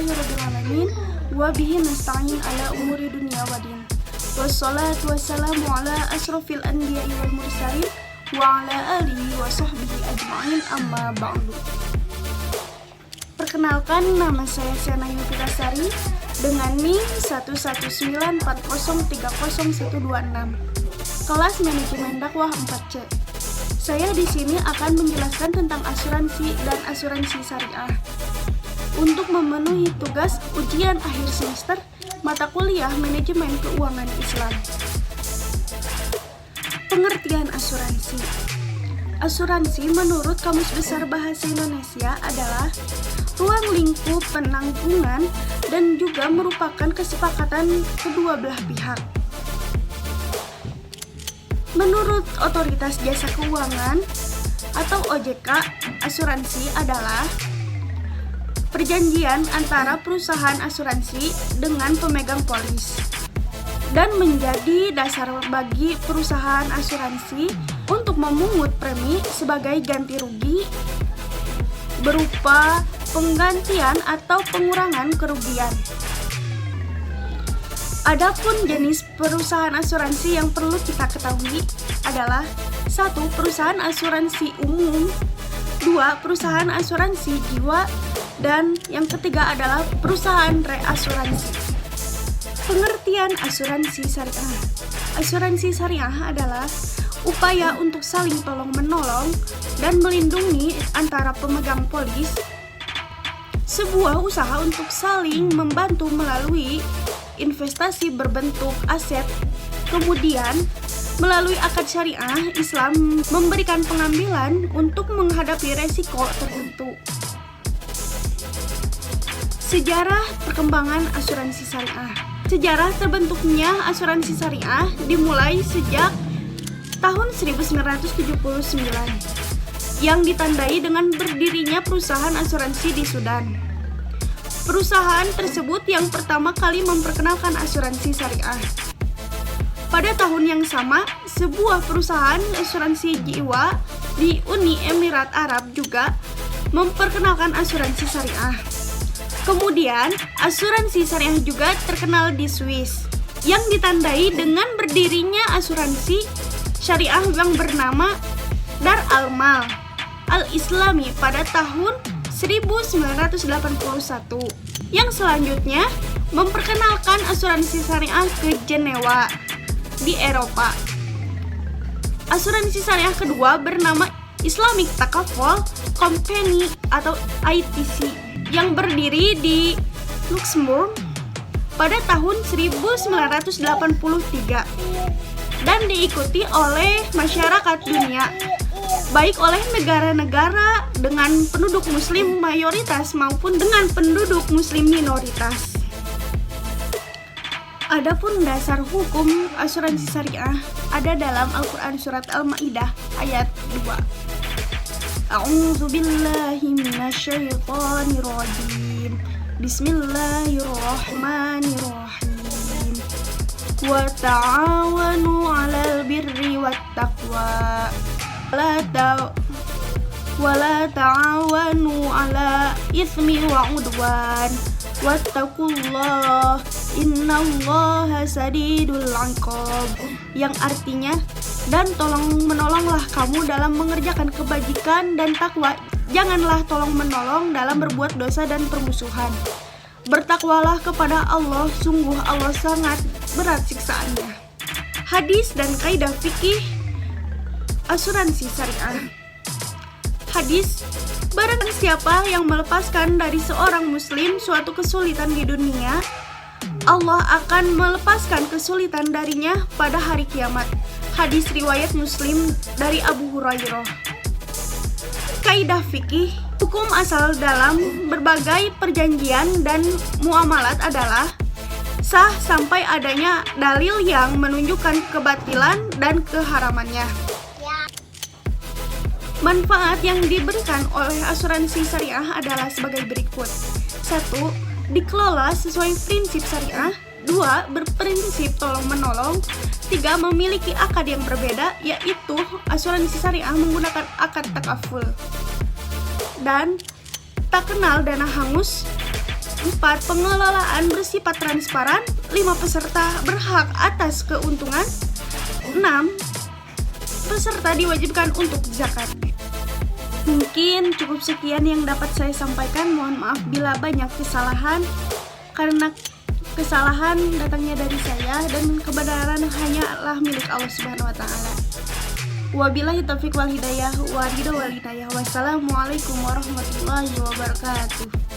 Alhamdulillahirrabbilalamin. Wabihi nasta'in ala umuri dunia wadin. Wassalatu wassalamu ala asrafil anbiya'i wal mursalin wa ala alihi wa sahbihi ajma'in, amma ba'du. Perkenalkan, nama saya Sena Yufitasari dengan NIM 11940303126, kelas manajemen dakwah 4C. Saya di sini akan menjelaskan tentang asuransi dan asuransi syariah. Untuk memenuhi tugas ujian akhir semester mata kuliah manajemen keuangan Islam. Pengertian asuransi. Asuransi menurut Kamus Besar Bahasa Indonesia adalah ruang lingkup penanggungan dan juga merupakan kesepakatan kedua belah pihak. Menurut Otoritas Jasa Keuangan atau OJK, asuransi adalah perjanjian antara perusahaan asuransi dengan pemegang polis dan menjadi dasar bagi perusahaan asuransi untuk memungut premi sebagai ganti rugi berupa penggantian atau pengurangan kerugian. Adapun jenis perusahaan asuransi yang perlu kita ketahui adalah 1. Perusahaan asuransi umum, 2. Perusahaan asuransi jiwa, dan yang ketiga adalah perusahaan reasuransi. Pengertian asuransi syariah. Asuransi syariah adalah upaya untuk saling tolong-menolong dan melindungi antara pemegang polis, sebuah usaha untuk saling membantu melalui investasi berbentuk aset, kemudian melalui akad syariah Islam memberikan pengambilan untuk menghadapi resiko tertentu. Sejarah perkembangan asuransi syariah. Sejarah terbentuknya asuransi syariah dimulai sejak tahun 1979 yang ditandai dengan berdirinya perusahaan asuransi di Sudan. Perusahaan tersebut yang pertama kali memperkenalkan asuransi syariah. Pada tahun yang sama, sebuah perusahaan asuransi jiwa di Uni Emirat Arab juga memperkenalkan asuransi syariah. Kemudian, asuransi syariah juga terkenal di Swiss yang ditandai dengan berdirinya asuransi syariah yang bernama Dar Al-Mal Al-Islami pada tahun 1981, yang selanjutnya memperkenalkan asuransi syariah ke Jenewa di Eropa. Asuransi syariah kedua bernama Islamic Takaful Company atau ITC yang berdiri di Luxembourg pada tahun 1983 dan diikuti oleh masyarakat dunia, baik oleh negara-negara dengan penduduk muslim mayoritas maupun dengan penduduk muslim minoritas. Adapun dasar hukum asuransi syariah ada dalam Al-Quran surat Al-Ma'idah ayat 2. A'udzu billahi minasyaitonir rajim. Bismillahirrahmanirrahim. Wa ta'awanu 'alal birri wat taqwa. Wala ta'awanu 'ala itsmi wa 'udwan. Wattaqullah innallaha sadidul 'iqab. Yang artinya, dan tolong menolonglah kamu dalam mengerjakan kebajikan dan takwa. Janganlah tolong menolong dalam berbuat dosa dan permusuhan. Bertakwalah kepada Allah, sungguh Allah sangat berat siksaannya. Hadis dan kaidah fikih asuransi syariah. Hadis, barang siapa yang melepaskan dari seorang muslim suatu kesulitan di dunia, Allah akan melepaskan kesulitan darinya pada hari kiamat. Hadis riwayat Muslim dari Abu Hurairah. Kaidah fikih, hukum asal dalam berbagai perjanjian dan muamalat adalah sah sampai adanya dalil yang menunjukkan kebatilan dan keharamannya. Manfaat yang diberikan oleh asuransi syariah adalah sebagai berikut. 1. Dikelola sesuai prinsip syariah. 2. Berprinsip tolong-menolong. 3. Memiliki akad yang berbeda, yaitu asuransi syariah menggunakan akad takaful. Dan tak kenal dana hangus. 4. Pengelolaan bersifat transparan. 5. Peserta berhak atas keuntungan. 6. Peserta diwajibkan untuk zakat. Mungkin cukup sekian yang dapat saya sampaikan. Mohon maaf bila banyak kesalahan, karena kesalahan datangnya dari saya dan kebenaran hanyalah milik Allah Subhanahu wa taala. Wabillahi taufiq wal hidayah. Wassalamualaikum warahmatullahi wabarakatuh.